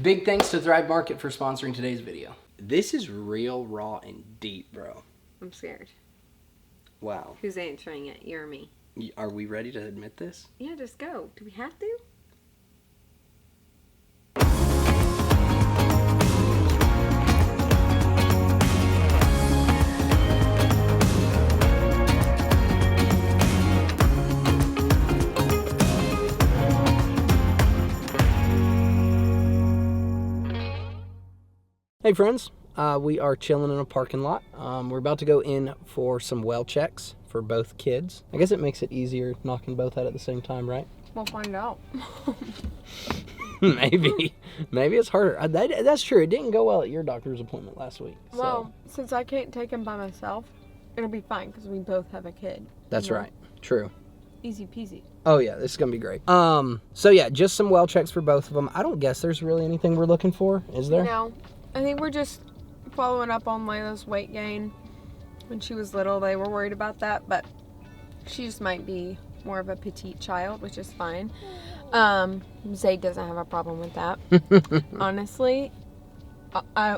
Big thanks to Thrive Market for sponsoring today's video. This is real raw and deep, bro. I'm scared. Wow. Who's answering it? You or me? Are we ready to admit this? Yeah, just go. Do we have to? Hey friends, we are chilling in a parking lot. We're about to go in for some well checks for both kids. I guess it makes it easier knocking both out at the same time, right? We'll find out. Maybe it's harder. That's true. It didn't go well at your doctor's appointment last week. So. Well, since I can't take him by myself, it'll be fine because we both have a kid. That's right. True. Easy peasy. Oh yeah, this is gonna be great. So yeah, just some well checks for both of them. I don't guess there's really anything we're looking for, is there? No. I think we're just following up on Layla's weight gain. When she was little, they were worried about that, but she just might be more of a petite child, which is fine. Zade doesn't have a problem with that. Honestly,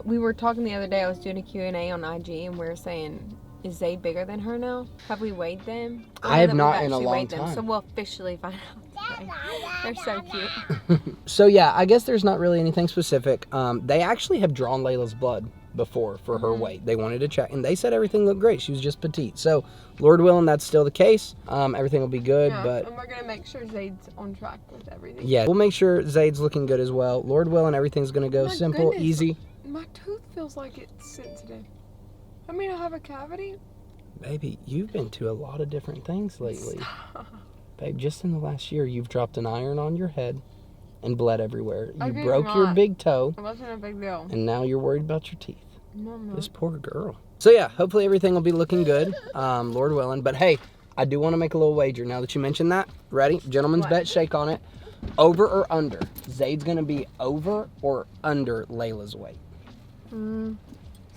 we were talking the other day, I was doing a Q&A on IG, and we were saying, is Zade bigger than her now? Have we weighed them? I have not in a long time. So we'll officially find out today. They're so cute. So yeah, I guess there's not really anything specific. They actually have drawn Layla's blood before for her weight. They wanted to check, and they said everything looked great. She was just petite. So, Lord willing, that's still the case. Everything will be good. Yeah, but and we're gonna make sure Zade's on track with everything. Yeah, we'll make sure Zade's looking good as well. Lord willing, everything's gonna go simple, easy. My tooth feels like it's sensitive. I mean, I have a cavity. Baby, you've been to a lot of different things lately. Stop. Babe, just in the last year, you've dropped an iron on your head and bled everywhere. I You did broke not. your big toe, It wasn't a big deal. and now you're worried about your teeth. Mama. This poor girl. So yeah, hopefully everything will be looking good, Lord willing. But hey, I do want to make a little wager now that you mentioned that. Ready? Gentleman's What? bet, shake on it. Over or under? Zade's going to be over or under Layla's weight?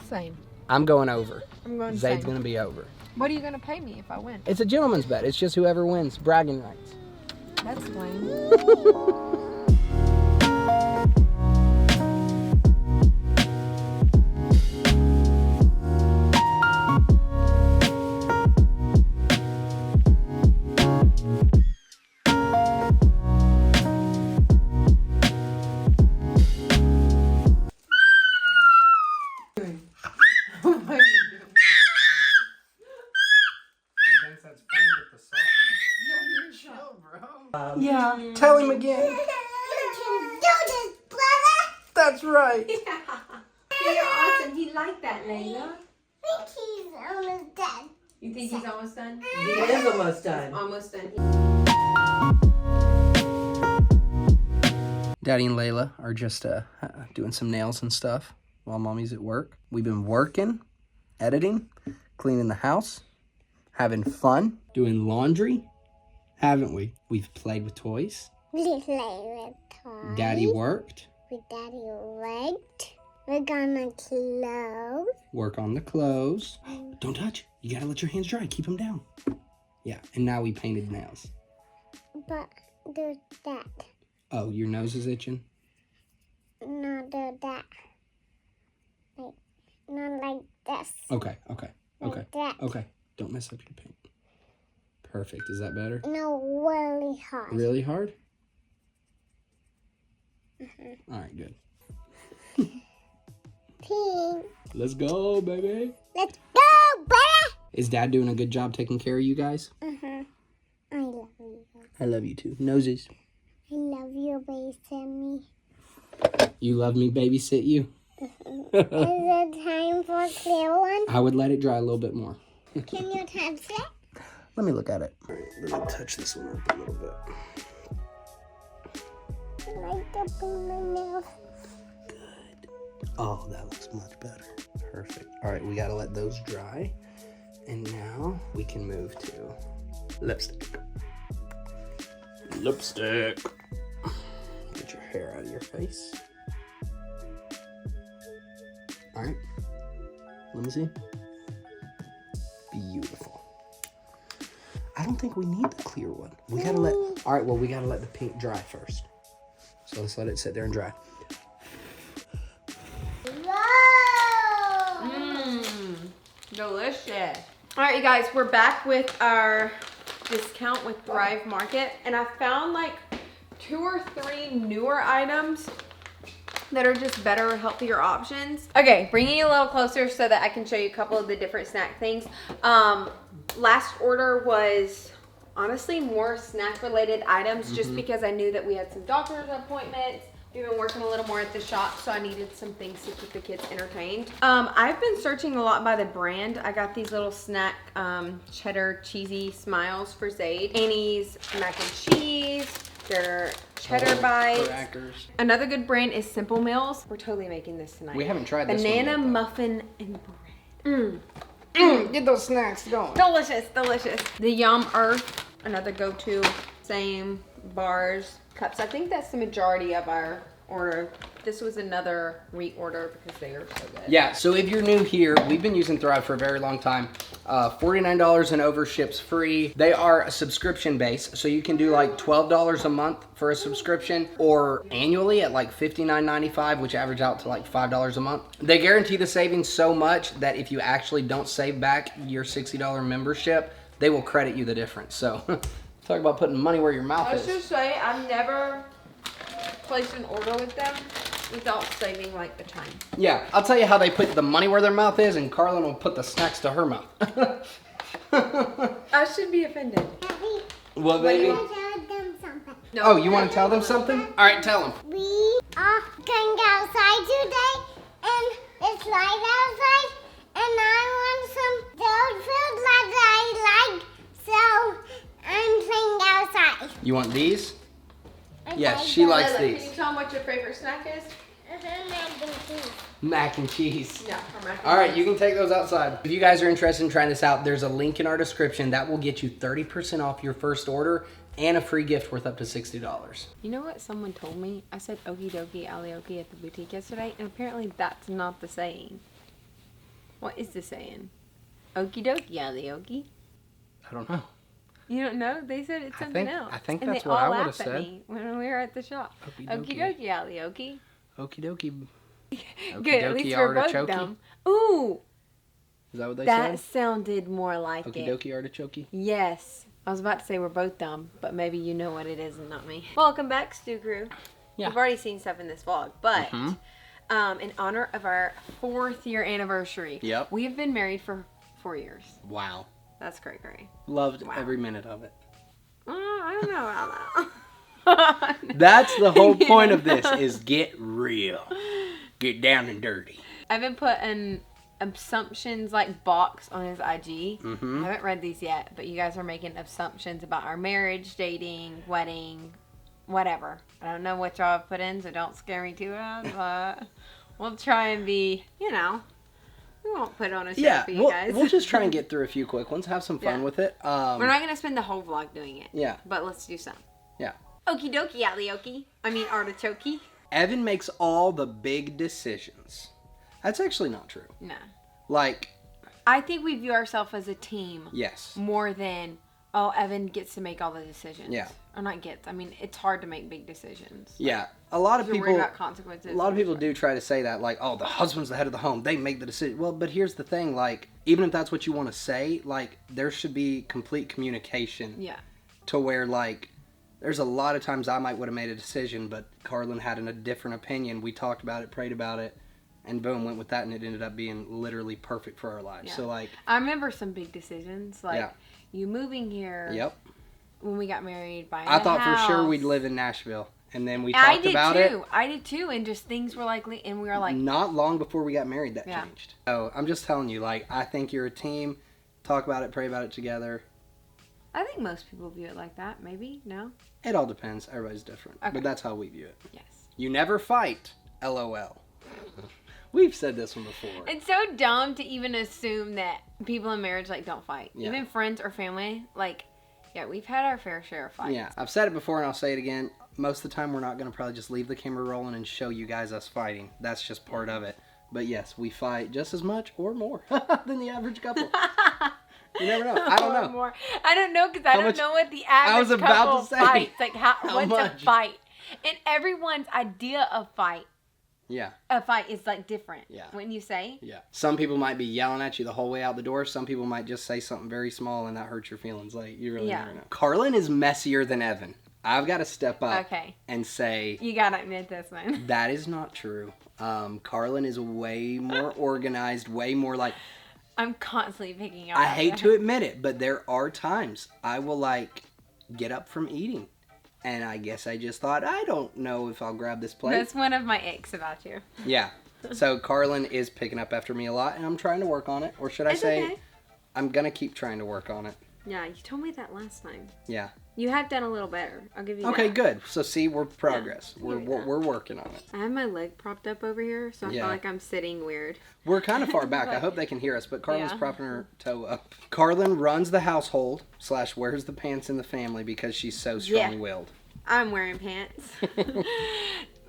Same. I'm going over. I'm going Zade's same. going to be over. What are you going to pay me if I win? It's a gentleman's bet. It's just whoever wins. Bragging rights. That's lame. Yeah, tell him again. You can do this, brother. That's right. You're awesome. He liked that, Layla. I think he's almost done. You think he's almost done? He is almost done. Almost done. Daddy and Layla are just doing some nails and stuff while Mommy's at work. We've been working, editing, cleaning the house, having fun, doing laundry, haven't we? We've played with toys. We play with toys. Daddy worked. Daddy worked. We're gonna close. Work on the clothes. Don't touch. You gotta let your hands dry. Keep them down. Yeah, and now we painted nails. But do that. Oh, your nose is itching? Not do that. Like, not like this. Okay. Like that. Okay. Don't mess up your paint. Perfect. Is that better? No, really hard. Really hard? All right, good. Pink. Let's go, baby. Let's go, brother. Is Dad doing a good job taking care of you guys? I love you. I love you too. Noses. I love you, baby Sammy. You love me, babysit you? Is it time for a clear one? I would let it dry a little bit more. Can you touch it? Let me look at it. All right, let me touch this one up a little bit. I like to paint my nails. Good. Oh, that looks much better. Perfect. All right, we gotta let those dry. And now we can move to lipstick. Lipstick. Get your hair out of your face. All right. Let me see. Beautiful. I don't think we need the clear one. We gotta let, all right, well, we gotta let the pink dry first. So let's let it sit there and dry. delicious. All right, you guys, we're back with our discount with Thrive Market, and I found like 2 or 3 newer items that are just better, healthier options. Okay, bringing you a little closer so that I can show you a couple of the different snack things. Last order was honestly more snack related items just because I knew that we had some doctor's appointments. We've been working a little more at the shop, so I needed some things to keep the kids entertained. I've been searching a lot by the brand. I got these little snack cheddar cheesy smiles for Zade. Annie's mac and cheese. They're cheddar bites. Crackers. Another good brand is Simple Meals. We're totally making this tonight. We haven't tried this Banana one yet, muffin and bread. Get those snacks going. Delicious, delicious. The Yum Earth, another go-to. Same bars, cups. I think that's the majority of our order. This was another reorder because they are so good. Yeah, so if you're new here, we've been using Thrive for a very long time. $49 and over, ships free. They are a subscription base, so you can do like $12 a month for a subscription or annually at like $59.95, which average out to like $5 a month. They guarantee the savings so much that if you actually don't save back your $60 membership, they will credit you the difference. So talk about putting money where your mouth Let's is. just say I've never placed an order with them without saving like a time. Yeah, I'll tell you how they put the money where their mouth is, and Carlin will put the snacks to her mouth. I should be offended. Daddy, What, baby? I tell them something. No. Oh, you want to tell them something? All right, tell them. We are going outside today, and it's light outside, and I want some dog food that I like, so I'm playing outside. You want these? Okay, Yes, she likes Layla, these. Can you tell them what your favorite snack is? Mac and cheese. Mac and cheese. Yeah, or mac and All right, cheese. you can take those outside. If you guys are interested in trying this out, there's a link in our description that will get you 30% off your first order and a free gift worth up to $60. You know what someone told me? I said okie dokie alioki at the boutique yesterday, and apparently that's not the saying. What is the saying? Okie dokie alioki? I don't know. You don't know? They said it's something else. I think and that's they what I all would've laughed at said. me when we were at the shop. Okie Okie dokie. dokie alioki. Okie dokie. Good, at least we're both dumb. Ooh, Is that what they that said? sounded more like Okie it. dokie artichoke. Yes. I was about to say we're both dumb, but maybe you know what it is and not me. Welcome back, Stew Crew. Yeah. We've already seen stuff in this vlog, but in honor of our 4th year anniversary, Yep. we have been married for 4 years. Wow. That's great, great. Loved every minute of it. I don't know about that. That's the whole point of this, is get real. Get down and dirty. Evan put an assumptions like box on his IG. I haven't read these yet, but you guys are making assumptions about our marriage, dating, wedding, whatever. I don't know what y'all have put in, so don't scare me too bad, but we'll try and be, we won't put on a show for you guys. We'll just try and get through a few quick ones, have some fun Yeah. with it. We're not going to spend the whole vlog doing it. Yeah. But let's do some. Yeah. Okie dokie, alioki. I mean, artichoke. Evan makes all the big decisions. That's actually not true. No. Like, I think we view ourselves as a team yes. more than, oh, Evan gets to make all the decisions. Yeah. Or not gets. I mean, it's hard to make big decisions. Yeah. A lot of You're people worried about consequences. A lot of people do try to say that, like, oh, the husband's the head of the home. They make the decision. Well, but here's the thing, like, even if that's what you want to say, like, there should be complete communication. Yeah. To where, like, there's a lot of times I might would have made a decision, but Carlin had a different opinion. We talked about it, prayed about it, and boom, went with that, and it ended up being literally perfect for our lives. Yeah. So, like, I remember some big decisions, like Yeah. you moving here. Yep. When we got married, buying I a thought for sure house. we'd live in Nashville, and then we I talked did about too. I did too, and just things were like, and we were like, Not long before we got married, that Yeah. changed. So I'm just telling you, like, I think you're a team. Talk about it, pray about it together. I think most people view it like that. Maybe no. It all depends. Everybody's different, Okay. but that's how we view it. Yes. You never fight. LOL. We've said this one before. It's so dumb to even assume that people in marriage like don't fight. Yeah. Even friends or family, like, yeah, we've had our fair share of fights. Yeah, I've said it before and I'll say it again. Most of the time, we're not going to probably just leave the camera rolling and show you guys us fighting. That's just part of it. But yes, we fight just as much or more than the average couple. You never know. I don't Or know. more. I don't know because I don't much- know what the average I was about couple to say, fights. Like, how what's much? a fight? And everyone's idea of fight Yeah. a fight is like different. Yeah. Wouldn't you say? Yeah. Some people might be yelling at you the whole way out the door. Some people might just say something very small and that hurts your feelings. Like, you really never know. Carlin is messier than Evan. I've got to step up and say... You got to admit this one. That is not true. Carlin is way more organized, way more like... I'm constantly picking up. I hate to admit it, but there are times I will like get up from eating. And I guess I just thought, I don't know if I'll grab this plate. That's one of my icks about you. Yeah. So Carlin is picking up after me a lot, and I'm trying to work on it. Or should I say, okay. I'm going to keep trying to work on it. Yeah, you told me that last time. Yeah. You have done a little better. I'll give you that. Okay, good. So see, we're progress. Yeah, We're working on it. I have my leg propped up over here, so I feel like I'm sitting weird. We're kind of far back. I hope they can hear us, but Carlin's propping her toe up. Carlin runs the household / wears the pants in the family because she's so strong-willed. I'm wearing pants.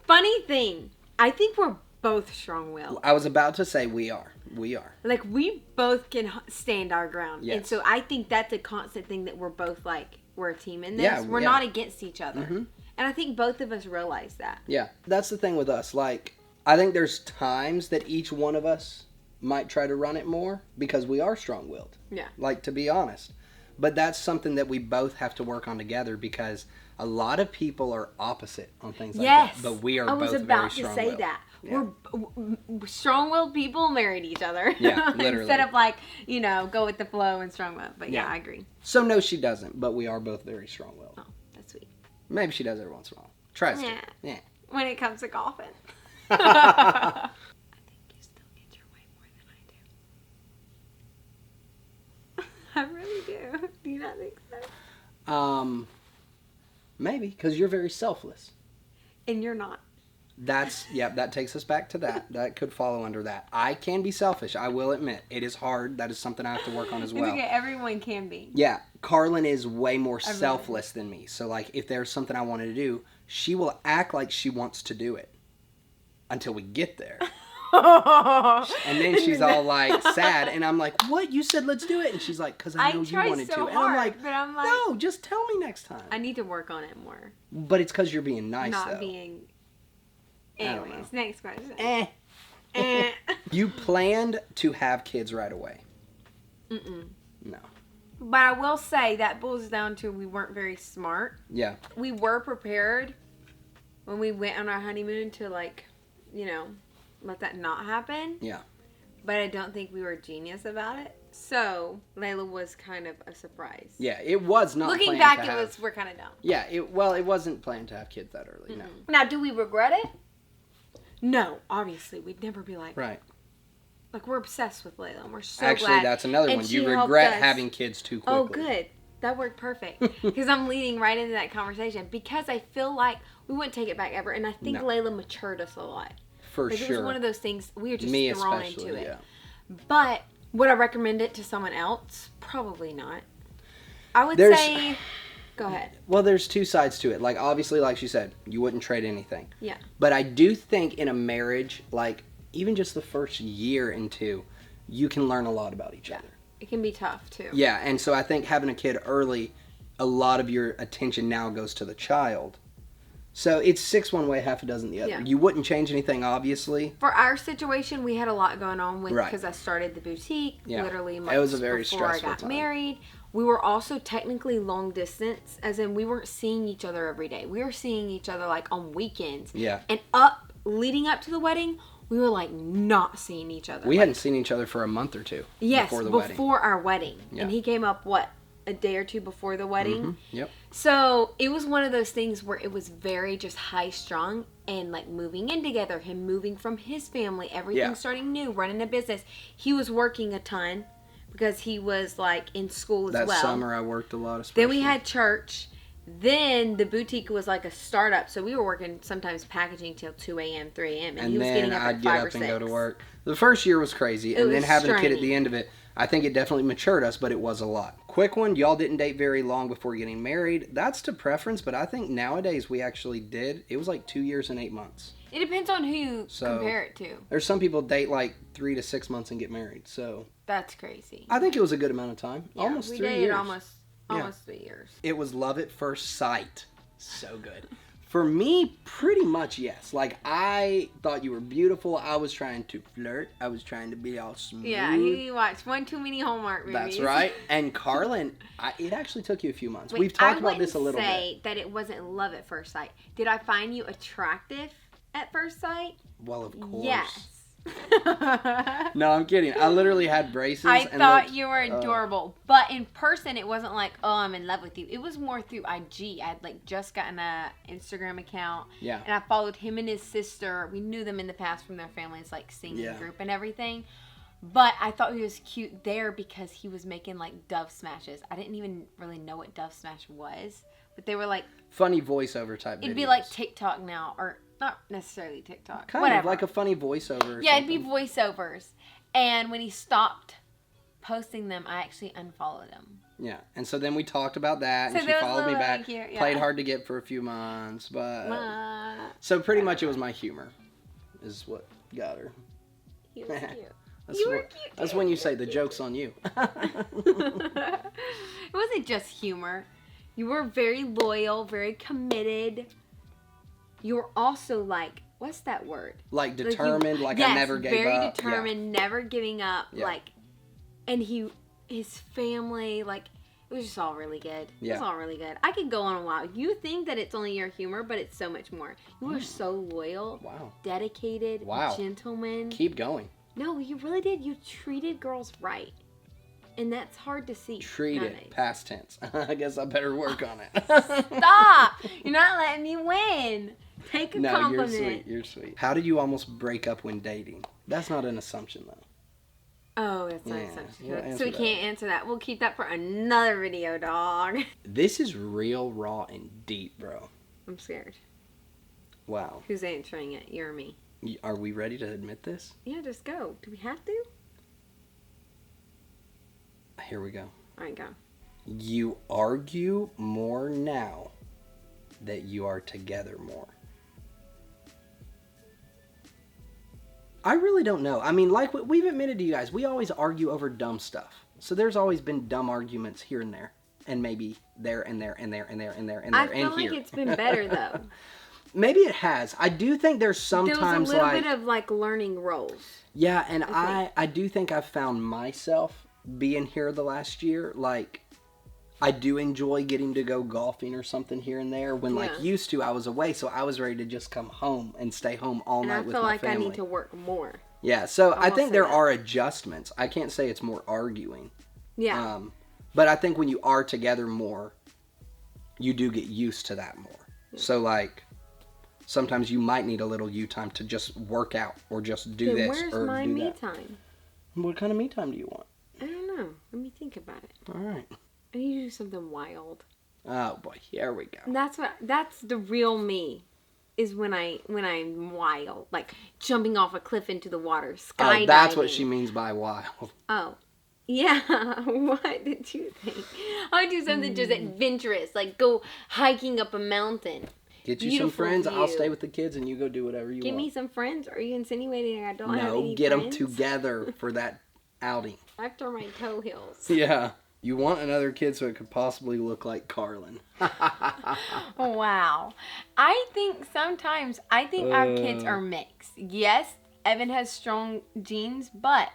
Funny thing, I think we're both strong-willed. I was about to say we are. We are. Like, we both can stand our ground. Yes. And so I think that's a constant thing that we're both like, we're a team in this. Yeah, we're not against each other. Mm-hmm. And I think both of us realize that. Yeah. That's the thing with us. Like, I think there's times that each one of us might try to run it more because we are strong-willed. Yeah. Like, to be honest. But that's something that we both have to work on together because a lot of people are opposite on things like that. But we are both very strong-willed. I was about to say that. Yeah. We're strong-willed people married each other. Yeah, literally. Instead of like, go with the flow and strong-willed. But yeah, I agree. So no, she doesn't. But we are both very strong-willed. Oh, that's sweet. Maybe she does every once in a while. Tries to. Yeah. When it comes to golfing. I think you still get your way more than I do. I really do. Do you not think so? Maybe, because you're very selfless. And you're not. That takes us back to that. That could follow under that. I can be selfish, I will admit. It is hard. That is something I have to work on as well. It's okay, everyone can be. Yeah, Carlin is way more selfless than me. So, like, if there's something I wanted to do, she will act like she wants to do it until we get there. And then she's all, like, sad. And I'm like, what? You said let's do it? And she's like, because I know you wanted to. And I'm like, no, just tell me next time. I need to work on it more. But it's because you're being nice, Not though. being... Anyways, next question. You planned to have kids right away? Mm-mm. No. But I will say that boils down to we weren't very smart. Yeah. We were prepared when we went on our honeymoon to, like, let that not happen. Yeah. But I don't think we were genius about it. So, Layla was kind of a surprise. Yeah, it was not Looking back, we're kind of dumb. Yeah, it wasn't planned to have kids that early, no. Now, do we regret it? No, obviously. We'd never be like... Right. Like, we're obsessed with Layla, and we're so glad. Actually, that's another one. You regret having kids too quickly. Oh, good. That worked perfect. Because I'm leading right into that conversation. Because I feel like we wouldn't take it back ever. And I think Layla matured us a lot. For sure. It was one of those things, we were just thrown into it. Yeah. But would I recommend it to someone else? Probably not. I would say... Go ahead. Well, there's two sides to it. Like, obviously, like she said, you wouldn't trade anything. Yeah. But I do think in a marriage, like, even just the first year and two, you can learn a lot about each other. It can be tough, too. Yeah, and so I think having a kid early, a lot of your attention now goes to the child. So it's 6 one way, half a dozen the other. Yeah. You wouldn't change anything, obviously. For our situation, we had a lot going on with because I started the boutique literally months it was a very before I stressful got time. married. We were also technically long distance, as in we weren't seeing each other every day. We were seeing each other like on weekends. Yeah. And leading up to the wedding, we were like not seeing each other. We hadn't seen each other for a month or two. Yes, before the wedding. Before our wedding. Yeah. And he came up, a day or two before the wedding? Mm-hmm. Yep. So it was one of those things where it was very just high strung and like moving in together, him moving from his family, everything starting new, running a business. He was working a ton because he was like in school as well. That summer I worked a lot, especially. Then we had church. Then the boutique was like a startup, so we were working sometimes packaging till 2 a.m., 3 a.m. And he was then getting up I'd at get 5 up or 6. and go to work. The first year was crazy, and then having a kid at the end of it, I think it definitely matured us, but it was a lot. Quick one, y'all didn't date very long before getting married. That's to preference, but I think nowadays we actually did. It was like 2 years and 8 months. It depends on who you compare it to. There's some people date like 3 to 6 months and get married, so. That's crazy. I think it was a good amount of time. Yeah, almost 3 years. We dated almost 3 years. It was love at first sight. So good. For me, pretty much yes. Like, I thought you were beautiful. I was trying to flirt. I was trying to be all smooth. Yeah, he watched one too many Hallmark movies. That's right. And Carlin, it actually took you a few months. Wait, We've talked about this a little bit. I wouldn't say that it wasn't love at first sight. Did I find you attractive at first sight? Well, of course. Yes. No, I'm kidding. I literally had braces. I and thought looked, you were adorable. But in person, it wasn't like, oh, I'm in love with you. It was more through IG. I had like just gotten a Instagram account. Yeah. And I followed him and his sister. We knew them in the past from their families, like singing group and everything. But I thought he was cute there because he was making like Dove Smashes. I didn't even really know what Dove Smash was. But they were like... funny voiceover type videos. It'd be like TikTok now, or... not necessarily TikTok. Kind of like a funny voiceover. Yeah, it'd be voiceovers. And when he stopped posting them, I actually unfollowed him. Yeah, and so then we talked about that, and So she followed me back. Here, yeah. Played hard to get for a few months, but... so pretty much it was my humor is what got her. He was cute. You were cute. That's when you say the joke's on you. It wasn't just humor. You were very loyal, very committed. You were also like, what's that word? Like determined, like yes, I never gave up. Very determined, never giving up. Yeah. Like, and his family, like, it was just all really good. It was all really good. I could go on a while. You think that it's only your humor, but it's so much more. You were so loyal, dedicated, gentleman. Keep going. No, you really did. You treated girls right. And that's hard to see. Treated, past tense. I guess I better work on it. Stop! You're not letting me win. Take a compliment. No, you're sweet. You're sweet. How did you almost break up when dating? That's not an assumption, though. Oh, that's not an assumption. We'll so we can't answer that. We'll keep that for another video, dog. This is real, raw, and deep, bro. I'm scared. Wow. Who's answering it? You or me? Are we ready to admit this? Yeah, just go. Do we have to? Here we go. All right, go. You argue more now that you are together more. I really don't know. I mean, like we've admitted to you guys, we always argue over dumb stuff. So there's always been dumb arguments here and there. And maybe there and there and there and there and there and there and here. I feel like it's been better, though. Maybe it has. I do think there's sometimes there was a little bit of like learning roles. Yeah, and I do think I've found myself being here the last year. Like, I do enjoy getting to go golfing or something here and there. When like used to, I was away, so I was ready to just come home and stay home all night with my family. I feel like I need to work more. Yeah, so I think there are adjustments. I can't say it's more arguing. Yeah. But I think when you are together more, you do get used to that more. Yeah. So like, sometimes you might need a little you time to just work out or just do this or do that. Where's my me time? What kind of me time do you want? I don't know. Let me think about it. All right. I need to do something wild. Oh boy, here we go. That's the real me. Is when I'm wild, like jumping off a cliff into the water, skydiving. Oh, that's what she means by wild. Oh, yeah. What did you think? I would do something just adventurous, like go hiking up a mountain. Get you some friends. I'll stay with the kids, and you go do whatever you want. Give me some friends. Are you insinuating I don't have any No, get them friends? together for that outing. After my toe heals. Yeah. You want another kid so it could possibly look like Carlin. Wow. I think sometimes, our kids are mixed. Yes, Evan has strong genes, but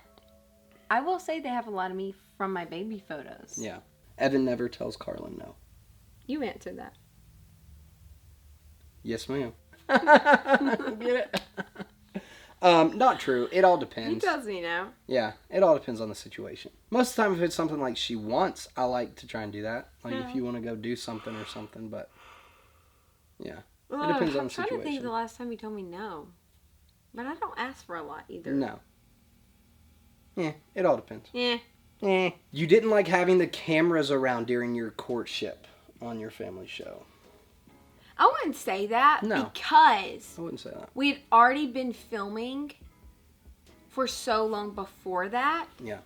I will say they have a lot of me from my baby photos. Yeah. Evan never tells Carlin no. You answered that. Yes, ma'am. Get it? Not true. It all depends. He tells me no. Yeah, it all depends on the situation. Most of the time, if it's something like she wants, I like to try and do that. Like if you want to go do something or something, but yeah, it depends on the situation. I'm trying to think the last time you told me no, but I don't ask for a lot either. No. Yeah, it all depends. Yeah. You didn't like having the cameras around during your courtship on your family show. I wouldn't say that because I wouldn't say that. We had already been filming for so long before that. Yeah.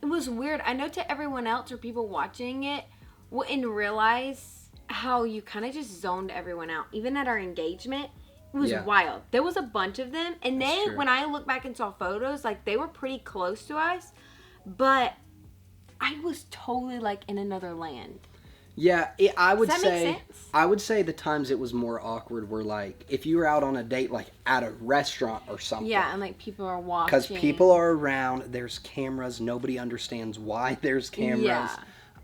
It was weird. I know to everyone else or people watching it wouldn't realize how you kind of just zoned everyone out. Even at our engagement, it was wild. There was a bunch of them. And when I look back and saw photos, like they were pretty close to us. But I was totally like in another land. Yeah, I would Does that say make sense? I would say the times it was more awkward were like if you were out on a date like at a restaurant or something. Yeah, and like people are watching. Because people are around, there's cameras, nobody understands why there's cameras.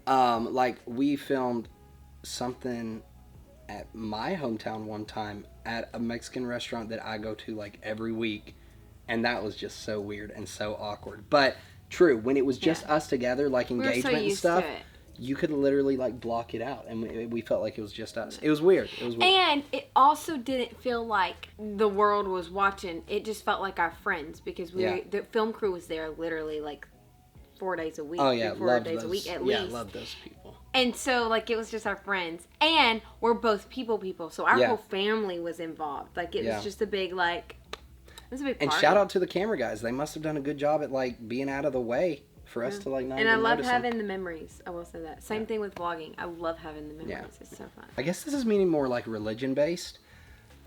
Yeah. Like we filmed something at my hometown one time at a Mexican restaurant that I go to like every week, and that was just so weird and so awkward. But true, when it was just us together, like We were engagement so and used stuff, to it. you could literally like block it out, and we felt like it was just us. It was weird. It was weird. And it also didn't feel like the world was watching. It just felt like our friends because the film crew was there literally like 4 days a week. Oh yeah, 4 love days those. a week at Yeah, least. love those people. And so like it was just our friends, and we're both people, so our whole family was involved. Like it was just a big like. It was a big party. And shout out to the camera guys. They must have done a good job at like being out of the way for us to like not. And even I love notice having them. the memories. I will say that. Same thing with vlogging. I love having the memories. It's so fun. I guess this is meaning more like religion based.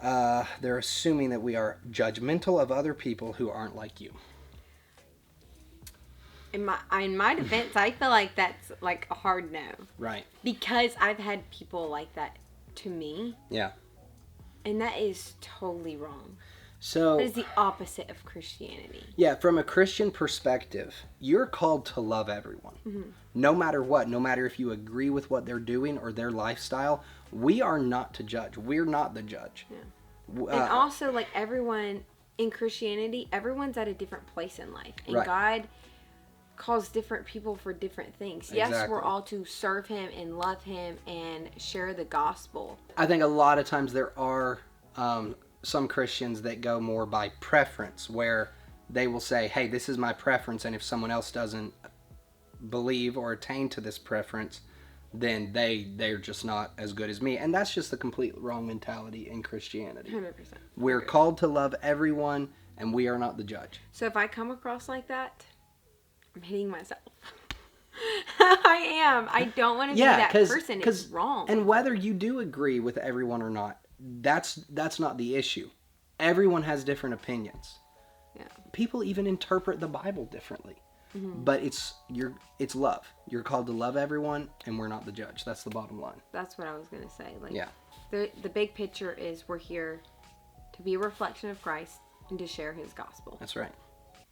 They're assuming that we are judgmental of other people who aren't like you. In my defense, I feel like that's like a hard no. Right. Because I've had people like that to me. Yeah. And that is totally wrong. So That is the opposite of Christianity. yeah, from a Christian perspective, you're called to love everyone. Mm-hmm. No matter what, no matter if you agree with what they're doing or their lifestyle, we are not to judge. We're not the judge. Yeah. And also, like everyone in Christianity, everyone's at a different place in life. And Right. God calls different people for different things. Yes, Exactly. we're all to serve Him and love Him and share the gospel. I think a lot of times there are some Christians that go more by preference, where they will say, hey, this is my preference, and if someone else doesn't believe or attain to this preference, then they're just not as good as me. And that's just the complete wrong mentality in Christianity. 100%. We're called to love everyone, and we are not the judge. So if I come across like that, I'm hitting myself. I am. I don't want to be that person. It's wrong. And whether you do agree with everyone or not, that's not the issue. Everyone has different opinions. Yeah. People even interpret the Bible differently. Mm-hmm. But it's love. You're called to love everyone, and we're not the judge. That's the bottom line. That's what I was going to say. Like, yeah. The big picture is we're here to be a reflection of Christ and to share His gospel. That's right.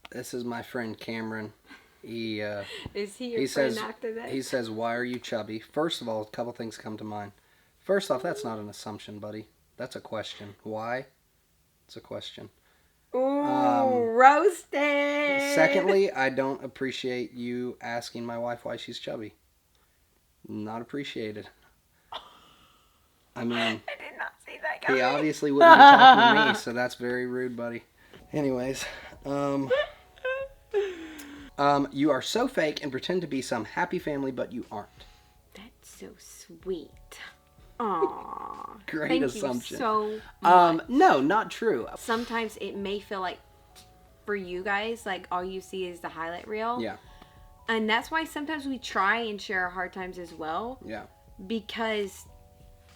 This is my friend Cameron. He is he your friend after that? He says, "Why are you chubby?" First of all, a couple things come to mind. First off, that's not an assumption, buddy. That's a question. Why? It's a question. Ooh, roasted. Secondly, I don't appreciate you asking my wife why she's chubby. Not appreciated. I mean, I did not see that coming. He obviously wouldn't be talking to me, so that's very rude, buddy. Anyways, you are so fake and pretend to be some happy family, but you aren't. That's so sweet. Aww. Great Thank assumption. You so much. No, not true. Sometimes it may feel like for you guys, like all you see is the highlight reel. Yeah. And that's why sometimes we try and share our hard times as well. Yeah. Because,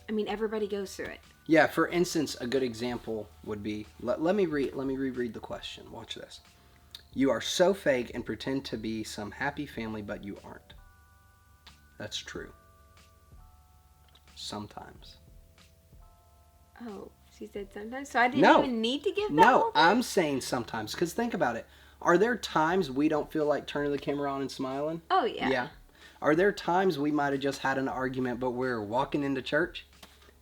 I mean, everybody goes through it. Yeah. For instance, a good example would be let me reread the question. Watch this. You are so fake and pretend to be some happy family, but you aren't. That's true. Sometimes. Oh, she said sometimes? So I didn't even need to give that No, whole thing? I'm saying sometimes. Because think about it. Are there times we don't feel like turning the camera on and smiling? Oh, yeah. Yeah. Are there times we might have just had an argument, but we're walking into church?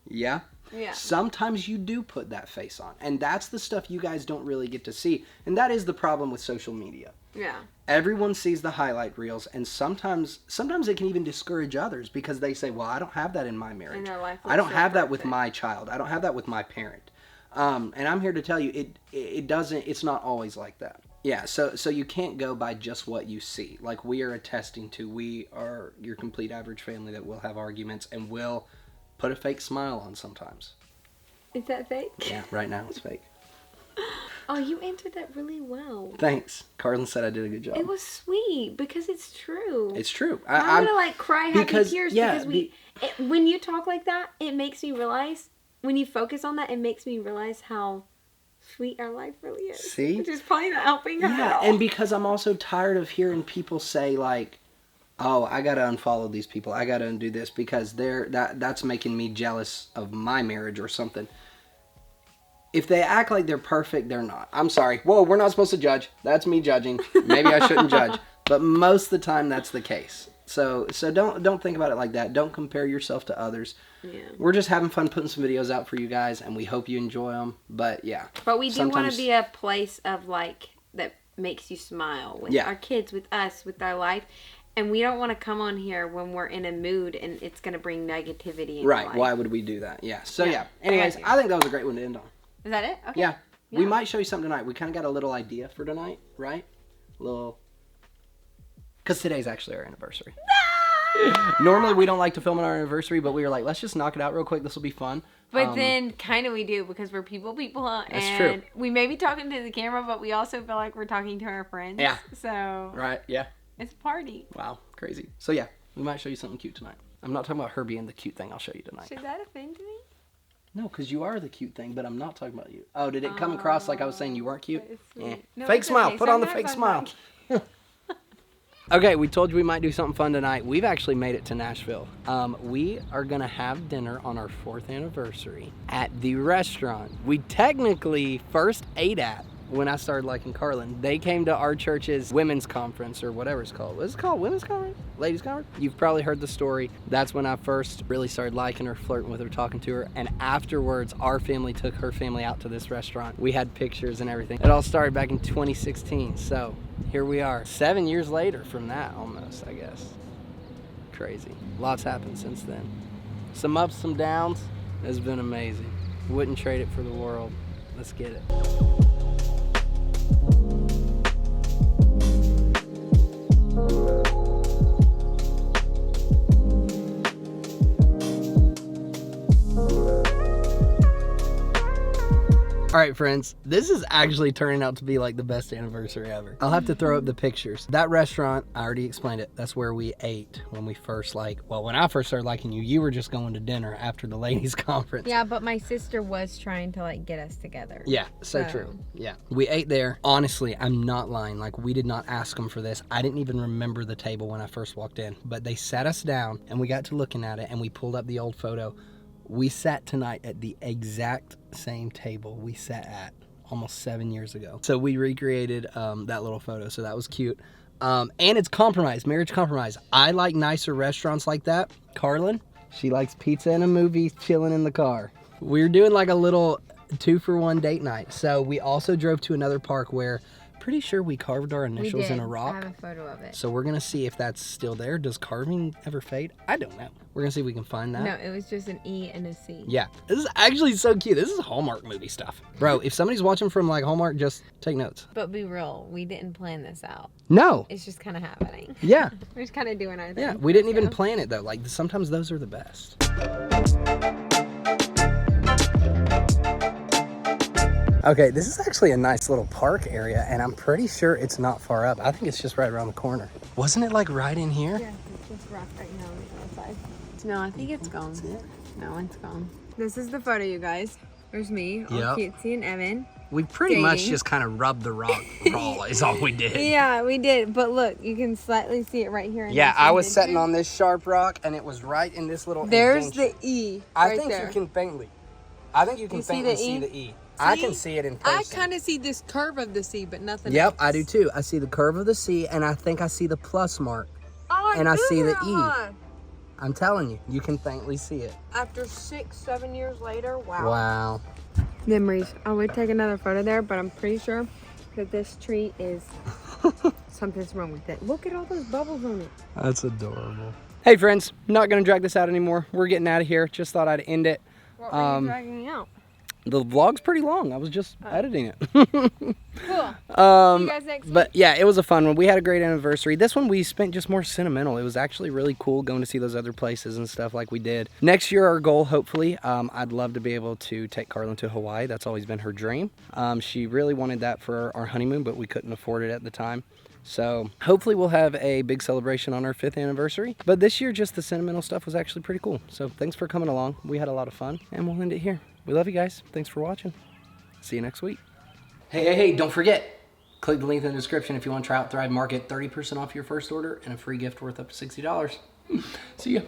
Yeah. Yeah. Sometimes you do put that face on. And that's the stuff you guys don't really get to see. And that is the problem with social media. Yeah. Everyone sees the highlight reels, and sometimes it can even discourage others because they say, well, I don't have that in my marriage. And their life I don't looks have so that with perfect. my child. I don't have that with my parent. And I'm here to tell you, it's not always like that. Yeah, so you can't go by just what you see. Like we are attesting to, we are your complete average family that will have arguments and will put a fake smile on sometimes. Is that fake? Yeah, right now it's fake. Oh, you answered that really well. Thanks. Carlin said I did a good job. It was sweet because it's true. It's true. I'm gonna like cry happy because, tears yeah, because when you talk like that, it makes me realize, when you focus on that, it makes me realize how sweet our life really is. See? Which is probably not helping her at Yeah, all. and because I'm also tired of hearing people say, like, oh, I gotta unfollow these people. I gotta undo this because that's making me jealous of my marriage or something. If they act like they're perfect, they're not. I'm sorry. Whoa, we're not supposed to judge. That's me judging. Maybe I shouldn't judge. But most of the time, that's the case. So don't think about it like that. Don't compare yourself to others. Yeah. We're just having fun putting some videos out for you guys, and we hope you enjoy them. But yeah. But we do want to be a place of like that makes you smile with our kids, with us, with our life. And we don't want to come on here when we're in a mood and it's going to bring negativity in right. Life. Why would we do that? Yeah. So yeah. Anyways, I think that was a great one to end on. Is that it? Okay. Yeah. We might show you something tonight. We kind of got a little idea for tonight, right? Because today's actually our anniversary. Normally we don't like to film on our anniversary, but we were like, let's just knock it out real quick. This will be fun. But then kind of we do because we're people. That's and true. We may be talking to the camera, but we also feel like we're talking to our friends. Yeah. So. Right. Yeah. It's a party. Wow. Crazy. So yeah, we might show you something cute tonight. I'm not talking about her being the cute thing. I'll show you tonight. Should that offend me? No, because you are the cute thing, but I'm not talking about you. Oh, did it come across like I was saying you weren't cute? Yeah. No, fake smile. Okay. Put on the fake smile. Okay, we told you we might do something fun tonight. We've actually made it to Nashville. We are going to have dinner on our 4th anniversary at the restaurant we technically first ate at when I started liking Carlin. They came to our church's women's conference or whatever it's called. What's it called? Women's conference? Ladies conference? You've probably heard the story. That's when I first really started liking her, flirting with her, talking to her. And afterwards, our family took her family out to this restaurant. We had pictures and everything. It all started back in 2016. So here we are, 7 years later from that almost, I guess. Crazy. Lots happened since then. Some ups, some downs. It's been amazing. Wouldn't trade it for the world. Let's get it. All right, friends, this is actually turning out to be like the best anniversary ever. I'll have to throw up the pictures. That restaurant, I already explained it. That's where we ate when we first when I first started liking you, you were just going to dinner after the ladies conference. Yeah, but my sister was trying to like get us together. Yeah, so true. Yeah, we ate there. Honestly, I'm not lying. Like, we did not ask them for this. I didn't even remember the table when I first walked in, but they sat us down and we got to looking at it and we pulled up the old photo. We sat tonight at the exact same table we sat at almost 7 years ago. So we recreated that little photo, so that was cute. And it's compromise, marriage compromise. I like nicer restaurants like that. Carlin, she likes pizza and a movie, chilling in the car. We're doing like a little 2-for-1 date night. So we also drove to another park where pretty sure we carved our initials in a rock. I have a photo of it. So we're going to see if that's still there. Does carving ever fade? I don't know. We're going to see if we can find that. No, it was just an E and a C. Yeah. This is actually so cute. This is Hallmark movie stuff. Bro, if somebody's watching from like Hallmark, just take notes. But be real, we didn't plan this out. No. It's just kind of happening. Yeah. We're just kind of doing our thing. Yeah, we didn't even plan it though. Like, sometimes those are the best. Okay, this is actually a nice little park area, and I'm pretty sure it's not far up. I think it's just right around the corner. Wasn't it like right in here? Yeah, it's just rock right now on the outside. No, I think it's gone. No, it's gone. This is the photo, you guys. There's me, all cutesy and Evan. We pretty much just kind of rubbed the rock raw is all we did. Yeah, we did. But look, you can slightly see it right here. Yeah, I was sitting on this sharp rock, and it was right in this little There's indentation. the E I think you can faintly see the E. I can see it in person. I kind of see this curve of the C, but nothing else. Yep, I do too. I see the curve of the C, and I think I see the plus mark. Oh, and I see the E. I'm telling you, you can faintly see it. After 6-7 years later, wow. Wow. Memories. I would take another photo there, but I'm pretty sure that this tree is... something's wrong with it. Look at all those bubbles on it. That's adorable. Hey friends, not going to drag this out anymore. We're getting out of here. Just thought I'd end it. What were you dragging out? The vlog's pretty long. I was just editing it. Cool. See you guys next week. But yeah, it was a fun one. We had a great anniversary. This one we spent just more sentimental. It was actually really cool going to see those other places and stuff like we did. Next year, our goal, hopefully, I'd love to be able to take Carlin to Hawaii. That's always been her dream. She really wanted that for our honeymoon, but we couldn't afford it at the time. So hopefully we'll have a big celebration on our 5th anniversary. But this year, just the sentimental stuff was actually pretty cool. So thanks for coming along. We had a lot of fun, and we'll end it here. We love you guys. Thanks for watching. See you next week. Hey, don't forget, Click the link in the description if you want to try out Thrive Market. 30% off your first order and a free gift worth up to $60. See ya.